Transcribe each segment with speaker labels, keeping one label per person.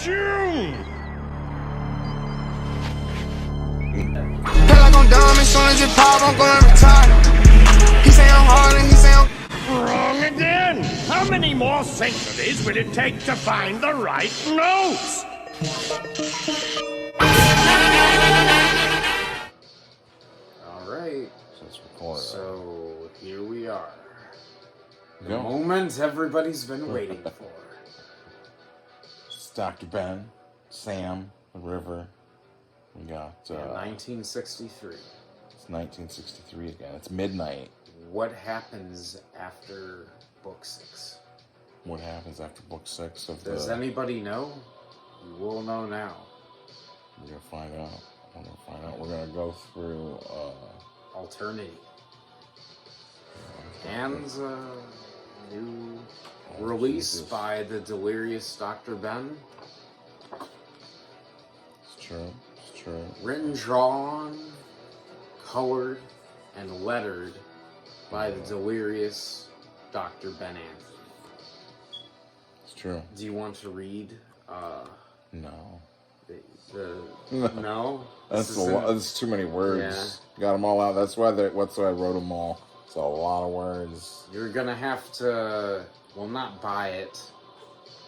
Speaker 1: June!
Speaker 2: Feel like I'm dumb as soon as it pop, I'm gonna retire. He say I'm hard and he say I'm
Speaker 1: Wrong again! How many more centuries will it take to find the right notes?
Speaker 3: Alright,
Speaker 4: Let's record.
Speaker 3: so here we are. The
Speaker 4: Go.
Speaker 3: moment everybody's been waiting for.
Speaker 4: It's Dr. Ben, Sam, the River. We got,
Speaker 3: 1963.
Speaker 4: It's 1963 again. It's midnight.
Speaker 3: What happens after book 6?
Speaker 4: What happens after book 6 of
Speaker 3: Does anybody know? You will know now.
Speaker 4: We're gonna find out. We're gonna go through,
Speaker 3: Alternity. And new release
Speaker 4: Jesus.
Speaker 3: by the delirious Dr. Ben.
Speaker 4: It's true. It's true.
Speaker 3: Written, drawn, colored, and lettered by the delirious Dr. Ben Anthony.
Speaker 4: It's true.
Speaker 3: Do you want to read?
Speaker 4: No.
Speaker 3: No.
Speaker 4: That's that's too many words. Got them all out. That's why I wrote them all. It's a lot of words.
Speaker 3: You're gonna have to, well, not buy it,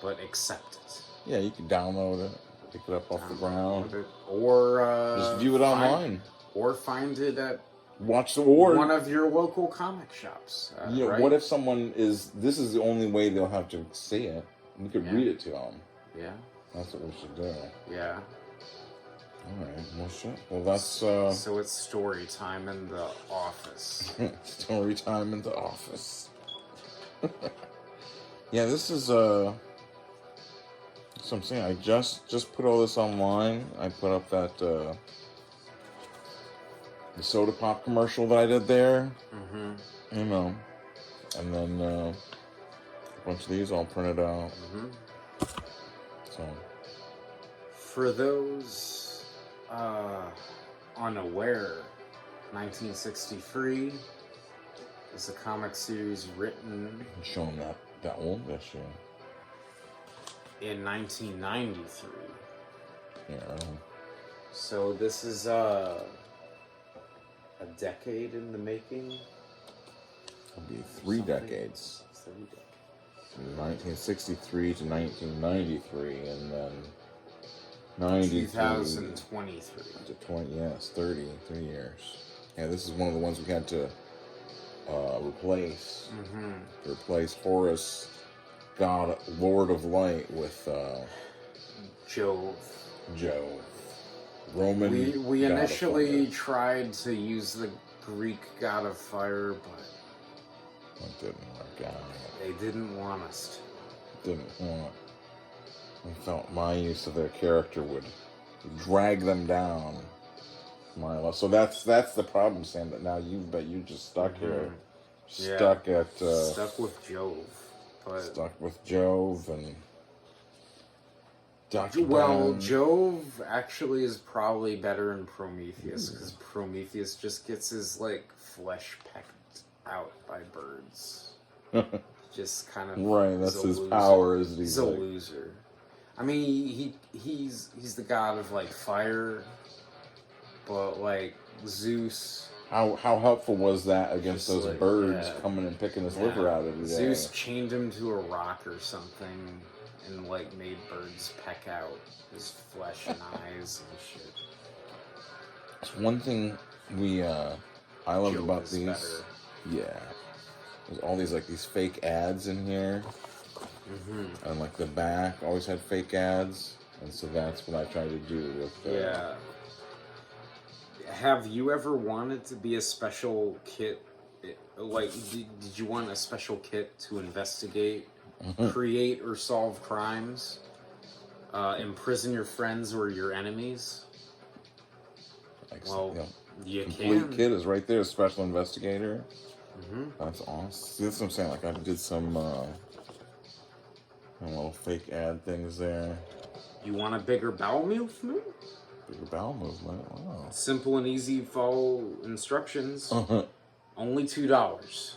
Speaker 3: but accept it.
Speaker 4: Yeah, you can download it, pick it up off the ground,
Speaker 3: or
Speaker 4: just view it online,
Speaker 3: or find it at
Speaker 4: watch the war.
Speaker 3: one of your local comic shops.
Speaker 4: Yeah.
Speaker 3: Right?
Speaker 4: What if someone is? This is the only way they'll have to see it. You could read it to them.
Speaker 3: Yeah.
Speaker 4: That's what we should do.
Speaker 3: Yeah.
Speaker 4: All right. Well, shit. Well, that's
Speaker 3: So it's story time in the office.
Speaker 4: story time in the office. Yeah, this is that's what I'm saying. I just put all this online. I put up that the soda pop commercial that I did there.
Speaker 3: Mm-hmm.
Speaker 4: You know, and then a bunch of these all printed out.
Speaker 3: Mm-hmm.
Speaker 4: So
Speaker 3: For those unaware, 1963 is a comic series written
Speaker 4: showing that old issue.
Speaker 3: in 1993.
Speaker 4: Yeah.
Speaker 3: So this is a decade in the making.
Speaker 4: It'll be 3 decades.
Speaker 3: 3 decades.
Speaker 4: From 1963 to 1993, and then 93
Speaker 3: 2023.
Speaker 4: to 20. Yes, 30 years. Yeah, this is one of the ones we had to replace.
Speaker 3: Mm-hmm.
Speaker 4: To replace Horus, God, Lord of Light, with
Speaker 3: Jove.
Speaker 4: Roman.
Speaker 3: We
Speaker 4: God of
Speaker 3: initially
Speaker 4: Fire.
Speaker 3: tried to use the Greek god of fire, but
Speaker 4: That didn't work out.
Speaker 3: they didn't want us to.
Speaker 4: Didn't want. I felt my use of their character would drag them down. So that's the problem, Sam. That now you just stuck here, stuck
Speaker 3: with Jove. But
Speaker 4: stuck with Jove and Dr.
Speaker 3: well,
Speaker 4: Ben.
Speaker 3: Jove actually is probably better in Prometheus because Prometheus just gets his flesh pecked out by birds. Just kind of
Speaker 4: Right. That's his power. Is
Speaker 3: he's a loser. I mean, he's the god of fire, but Zeus.
Speaker 4: How helpful was that against those birds
Speaker 3: yeah.
Speaker 4: coming and picking his liver out every day?
Speaker 3: Zeus chained him to a rock or something and made birds peck out his flesh and eyes and shit.
Speaker 4: It's one thing I loved
Speaker 3: Jove
Speaker 4: about
Speaker 3: is
Speaker 4: these.
Speaker 3: better.
Speaker 4: Yeah. There's all these these fake ads in here.
Speaker 3: Mm-hmm.
Speaker 4: And the back always had fake ads. And so that's what I tried to do with
Speaker 3: Yeah. Have you ever wanted to be a special kit? Did you want a special kit to investigate, create, or solve crimes? Imprison your friends or your enemies?
Speaker 4: Well,
Speaker 3: you
Speaker 4: complete
Speaker 3: can.
Speaker 4: kit is right there, special investigator.
Speaker 3: Mm-hmm.
Speaker 4: That's awesome. See, that's what I'm saying. I did some little fake ad things there.
Speaker 3: You want a bigger bowel movement?
Speaker 4: Bigger bowel movement. Wow.
Speaker 3: Simple and easy follow instructions. Only $2.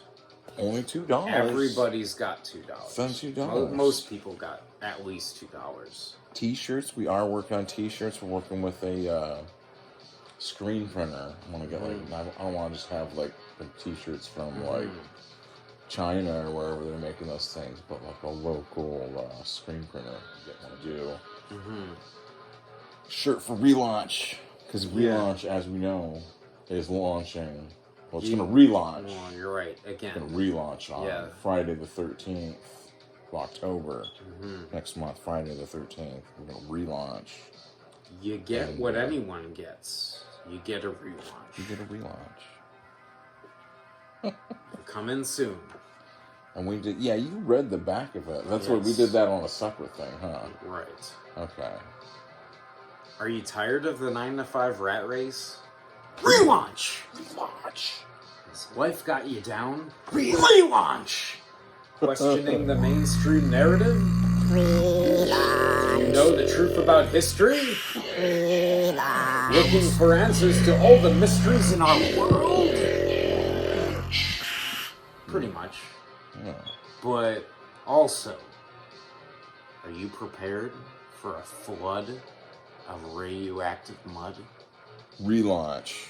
Speaker 4: Only $2.
Speaker 3: Everybody's got $2.
Speaker 4: Spend $2.
Speaker 3: Most people got at least $2.
Speaker 4: T-shirts. We are working on T-shirts. We're working with a screen printer. I want to get I don't want to just have like T-shirts from like China or wherever they're making those things, but like a local screen printer. I want to do shirt for relaunch, because relaunch, as we know, is launching. Well, it's going to relaunch.
Speaker 3: Well, you're right. Again,
Speaker 4: it's going to relaunch on Friday the 13th of October. Next month, Friday the 13th. We're going to relaunch.
Speaker 3: You get what anyone gets. You get a relaunch.
Speaker 4: You get a relaunch.
Speaker 3: Coming soon.
Speaker 4: And we did, you read the back of it. That's what we did that on a separate thing, huh?
Speaker 3: Right.
Speaker 4: Okay.
Speaker 3: Are you tired of the 9 to 5 rat race? Relaunch!
Speaker 4: Relaunch!
Speaker 3: Has life got you down? Relaunch! Questioning the mainstream narrative? Relaunch! Do you know the truth about history? Relaunch! Looking for answers to all the mysteries in our world? Pretty much.
Speaker 4: Yeah.
Speaker 3: But also, are you prepared for a flood of radioactive mud?
Speaker 4: Relaunch.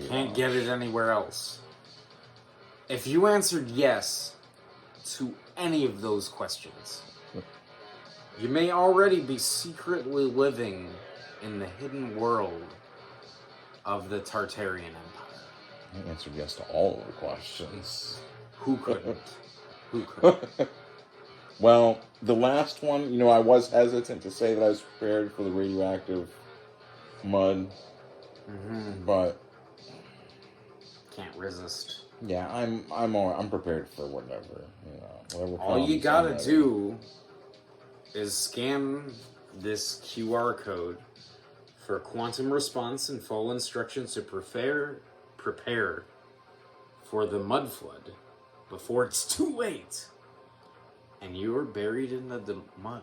Speaker 3: Can't get it anywhere else. If you answered yes to any of those questions, you may already be secretly living in the hidden world of the Tartarian Empire.
Speaker 4: I answered yes to all of the questions.
Speaker 3: Who couldn't? Who couldn't?
Speaker 4: Well, the last one, I was hesitant to say that I was prepared for the radioactive mud, but
Speaker 3: can't resist.
Speaker 4: Yeah, I'm prepared for whatever. Whatever.
Speaker 3: All you gotta do is scan this QR code for quantum response and full instructions to prepare for the mud flood before it's too late and you are buried in the mud.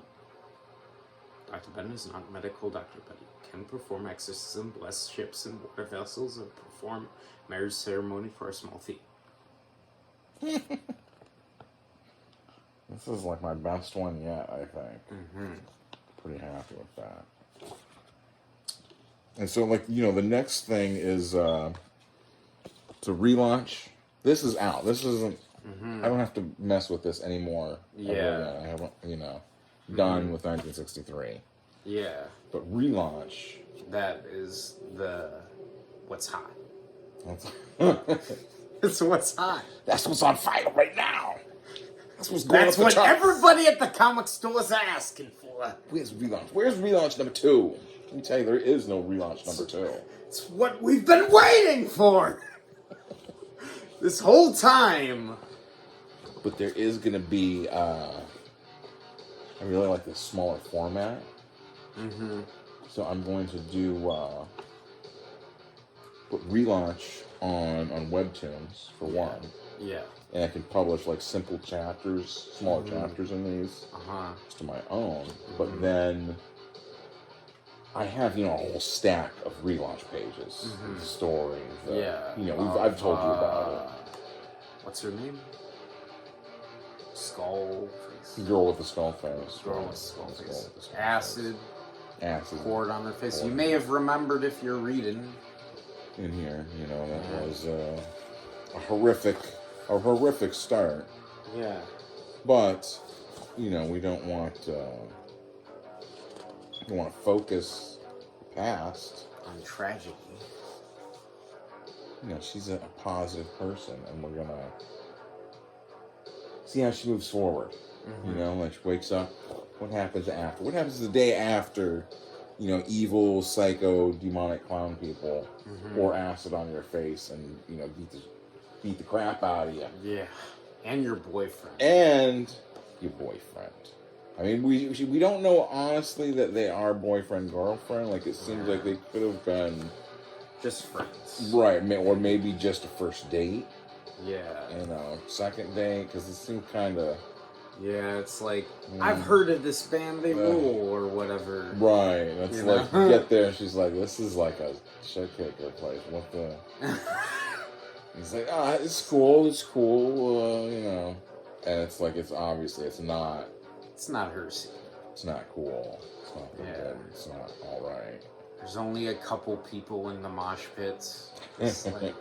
Speaker 3: Dr. Ben is not a medical doctor, but he can perform exorcism, bless ships and water vessels, and perform marriage ceremony for a small fee.
Speaker 4: This is like my best one yet, I think. Pretty happy with that. And so, the next thing is to relaunch. This is out. This isn't. I don't have to mess with this anymore.
Speaker 3: Yeah.
Speaker 4: I haven't, done with 1963.
Speaker 3: Yeah.
Speaker 4: But relaunch.
Speaker 3: That is what's hot.
Speaker 4: That's
Speaker 3: It's what's hot.
Speaker 4: That's what's on fire right now. That's what's going
Speaker 3: That's
Speaker 4: up the
Speaker 3: what
Speaker 4: charts.
Speaker 3: everybody at the comic store is asking for.
Speaker 4: Where's relaunch? Where's relaunch number 2? Let me tell you, there is no relaunch number 2.
Speaker 3: It's what we've been waiting for this whole time.
Speaker 4: But there is going to be, I really like this smaller format. So I'm going to do, put relaunch on Webtoons for one.
Speaker 3: Yeah.
Speaker 4: And I can publish simple chapters, smaller chapters in these to my own. But then I have, a whole stack of relaunch pages, the stories. I've told you about it.
Speaker 3: What's her name? Skull face.
Speaker 4: Girl with the skull face.
Speaker 3: Girl with the skull face.
Speaker 4: With the skull
Speaker 3: Acid.
Speaker 4: Acid.
Speaker 3: Poured on her face. You may have remembered if you're reading.
Speaker 4: In here, that was a horrific start.
Speaker 3: Yeah.
Speaker 4: But, we don't want to focus past
Speaker 3: on tragedy.
Speaker 4: She's a positive person, and we're gonna see how she moves forward. She wakes up. What happens after? What happens the day after? Evil, psycho, demonic clown people pour acid on your face and beat the crap out of you.
Speaker 3: Yeah, and your boyfriend.
Speaker 4: And your boyfriend. I mean, we don't know honestly that they are boyfriend girlfriend. It seems like they could have been
Speaker 3: just friends,
Speaker 4: right? Or maybe just a first date.
Speaker 3: Yeah.
Speaker 4: Second date, because it seemed kind of.
Speaker 3: Yeah, it's like, I've heard of this band, they rule, or whatever.
Speaker 4: Right, it's you get there, she's like, this is like a shit kicker place. What the? He's like, it's cool, you know. And it's like, it's obviously, it's not
Speaker 3: her scene.
Speaker 4: It's not cool. It's not good. It's not all right.
Speaker 3: There's only a couple people in the mosh pits. It's like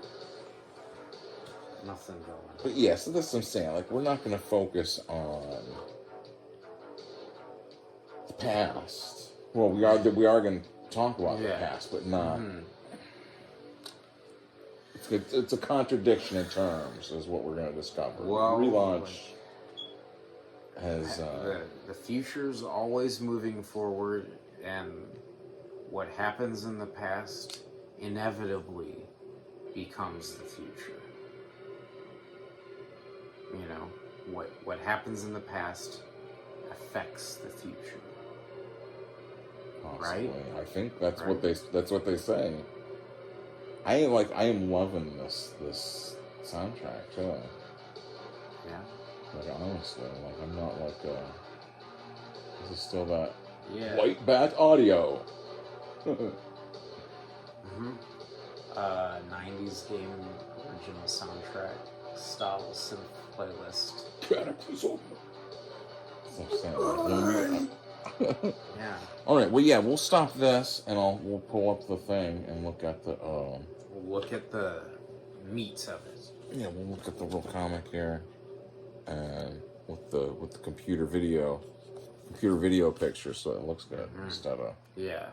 Speaker 3: nothing going.
Speaker 4: But yeah, so that's what I'm saying. Like, we're not going to focus on the past. Well, we are going to talk about the past, but not. It's a contradiction in terms, is what we're going to discover.
Speaker 3: Well,
Speaker 4: relaunch has
Speaker 3: the future's always moving forward, and what happens in the past inevitably becomes the future. You know, what happens in the past affects the future.
Speaker 4: possibly.
Speaker 3: Right?
Speaker 4: I think that's what they say. I am loving this soundtrack too.
Speaker 3: Yeah.
Speaker 4: Like, honestly, like, I'm not like this is still that white bat audio.
Speaker 3: 90s game original soundtrack style synth playlist.
Speaker 4: Cataclysm. That's what I'm saying.
Speaker 3: Yeah.
Speaker 4: All right. Well, yeah, we'll stop this, and we'll pull up the thing and look at the.
Speaker 3: We'll look at the meat of it.
Speaker 4: Yeah, we'll look at the real comic here, and with the computer video picture, so it looks good instead of.
Speaker 3: Yeah.